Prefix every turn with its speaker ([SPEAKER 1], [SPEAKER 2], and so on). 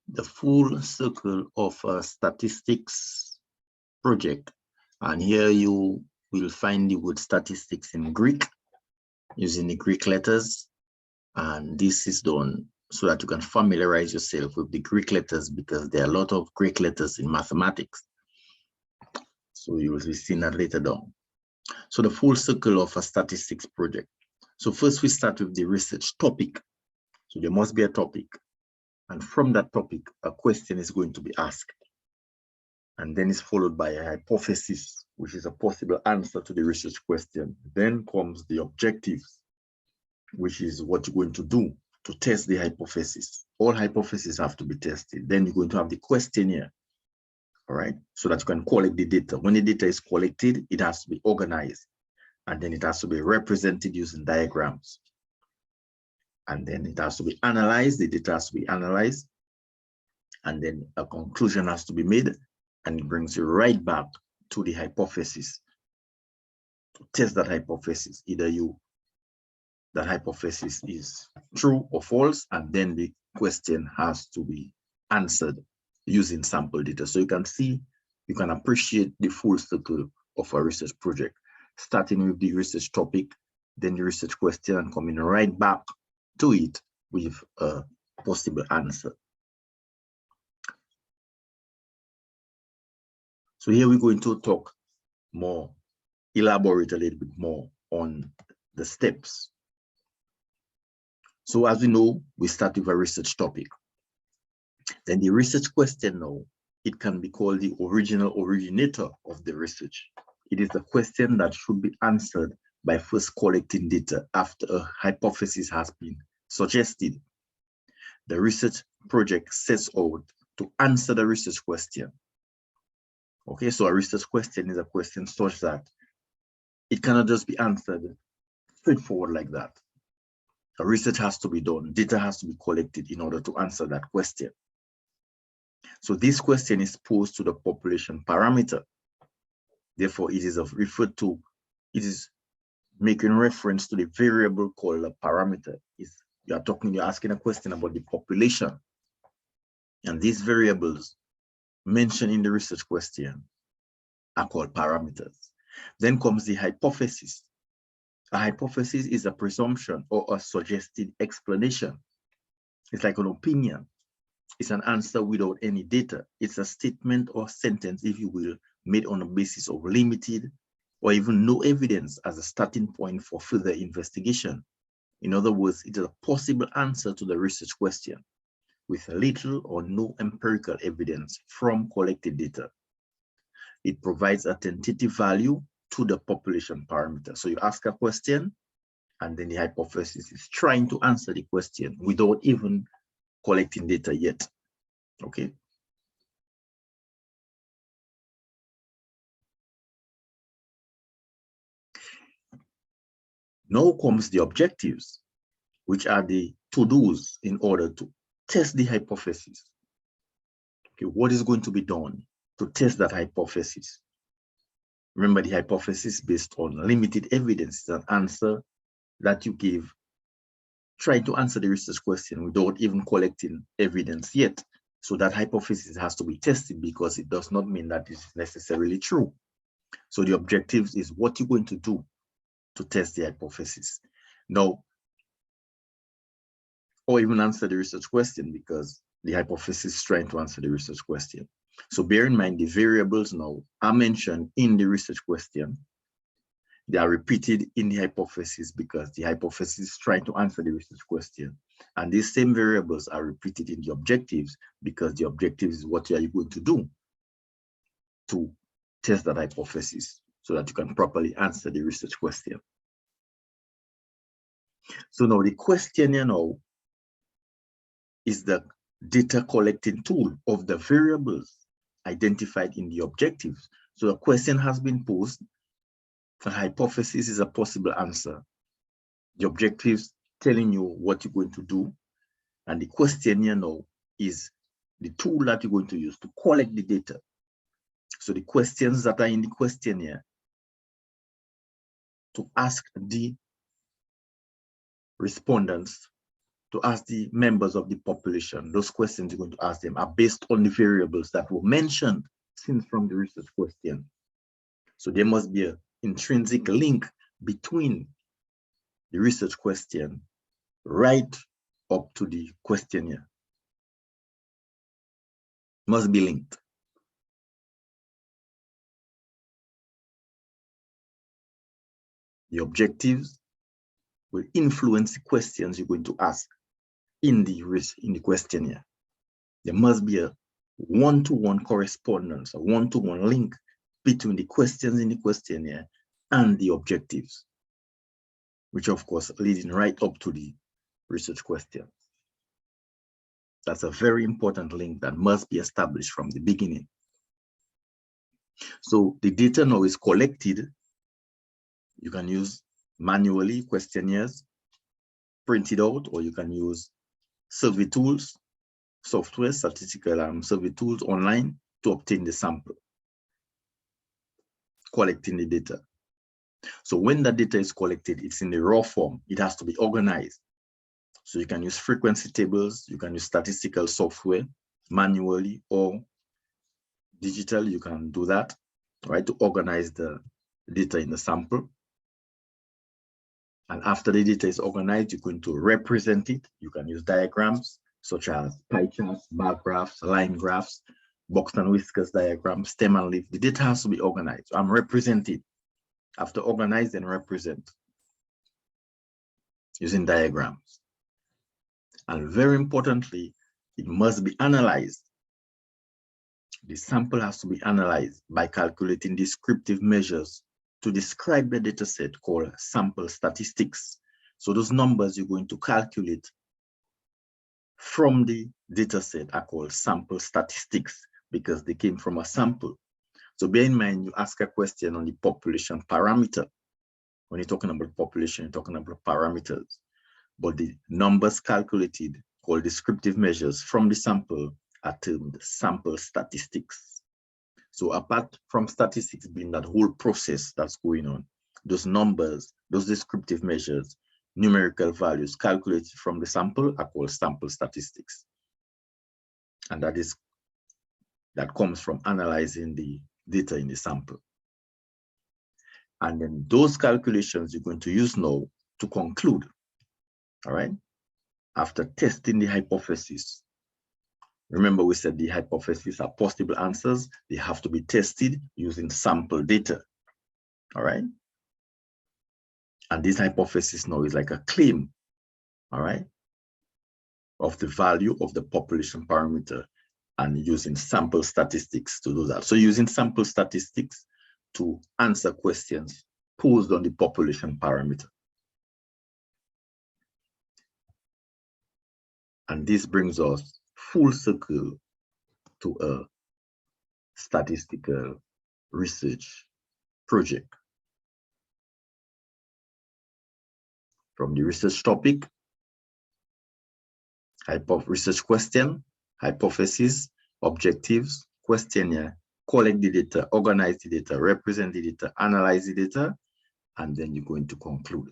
[SPEAKER 1] the full circle of a statistics project. And here you will find the word statistics in Greek, using the Greek letters. And this is done so that you can familiarize yourself with the Greek letters, because there are a lot of Greek letters in mathematics. So you will be seeing that later down. So the full circle of a statistics project. So first we start with the research topic. So there must be a topic. And from that topic, a question is going to be asked. And then it's followed by a hypothesis, which is a possible answer to the research question. Then comes the objectives, which is what you're going to do to test the hypothesis. All hypotheses have to be tested. Then you're going to have the questionnaire, all right, so that you can collect the data. When the data is collected, it has to be organized, and then it has to be represented using diagrams. And then it has to be analyzed, the data has to be analyzed, and then a conclusion has to be made, and it brings you right back to the hypothesis to test that hypothesis. Either that hypothesis is true or false, and then the question has to be answered using sample data. So you can see, you can appreciate the full circle of a research project, starting with the research topic, then the research question, and coming right back to it with a possible answer. So here we're going to talk more, elaborate a little bit more on the steps. So as we know, we start with a research topic. Then the research question now, it can be called the original originator of the research. It is a question that should be answered by first collecting data after a hypothesis has been suggested. The research project sets out to answer the research question. Okay, so a research question is a question such that it cannot just be answered straightforward like that. A research has to be done, data has to be collected in order to answer that question. So this question is posed to the population parameter. Therefore, it is referred to, it is making reference to the variable called a parameter. You're asking a question about the population. And these variables mentioned in the research question are called parameters. Then comes the hypothesis. A hypothesis is a presumption or a suggested explanation. It's like an opinion. It's an answer without any data. It's a statement or sentence, if you will, made on the basis of limited or even no evidence as a starting point for further investigation. In other words, it is a possible answer to the research question with little or no empirical evidence from collected data. It provides a tentative value to the population parameter. So you ask a question, and then the hypothesis is trying to answer the question without even collecting data yet. Okay. Now comes the objectives, which are the to-dos in order to test the hypothesis. Okay, what is going to be done to test that hypothesis? Remember, the hypothesis based on limited evidence is an answer that you give, trying to answer the research question without even collecting evidence yet. So that hypothesis has to be tested, because it does not mean that it is necessarily true. So the objectives is what you're going to do to test the hypothesis. Now, or even answer the research question, because the hypothesis is trying to answer the research question. So bear in mind, the variables now are mentioned in the research question. They are repeated in the hypothesis because the hypothesis is trying to answer the research question. And these same variables are repeated in the objectives, because the objectives is what are you going to do to test that hypothesis so that you can properly answer the research question. So now the questionnaire now is the data collecting tool of the variables identified in the objectives. So a question has been posed, the hypothesis is a possible answer, the objectives telling you what you're going to do, and the questionnaire now is the tool that you're going to use to collect the data. So the questions that are in the questionnaire to ask the respondents to ask the members of the population, those questions you're going to ask them are based on the variables that were mentioned since from the research question. So there must be an intrinsic link between the research question right up to the questionnaire. Must be linked. The objectives will influence the questions you're going to ask in the questionnaire. There must be a one-to-one correspondence, a one-to-one link between the questions in the questionnaire and the objectives, which of course leading right up to the research question. That's a very important link that must be established from the beginning. So the data now is collected. You can use manually questionnaires printed out, or you can use survey tools, software, statistical survey tools online to obtain the sample, collecting the data. So when the data is collected, it's in the raw form. It has to be organized. So you can use frequency tables, you can use statistical software manually or digital, you can do that, right, to organize the data in the sample. And after the data is organized, you're going to represent it. You can use diagrams such as pie charts, bar graphs, line graphs, box and whiskers diagrams, stem and leaf. The data has to be organized. I'm represented. After organize and represent using diagrams. And very importantly, it must be analyzed. The sample has to be analyzed by calculating descriptive measures to describe the data set called sample statistics. So those numbers you're going to calculate from the data set are called sample statistics because they came from a sample. So bear in mind, you ask a question on the population parameter. When you're talking about population, you're talking about parameters. But the numbers calculated, called descriptive measures from the sample, are termed sample statistics. So apart from statistics being that whole process that's going on, those numbers, those descriptive measures, numerical values calculated from the sample are called sample statistics. And that comes from analyzing the data in the sample. And then those calculations you're going to use now to conclude, all right? After testing the hypothesis. Remember, we said the hypotheses are possible answers. They have to be tested using sample data, all right? And this hypothesis now is like a claim, all right, of the value of the population parameter and using sample statistics to do that. So using sample statistics to answer questions posed on the population parameter. And this brings us full circle to a statistical research project. From the research topic, research question, hypothesis, objectives, questionnaire, collect the data, organize the data, represent the data, analyze the data, and then you're going to conclude.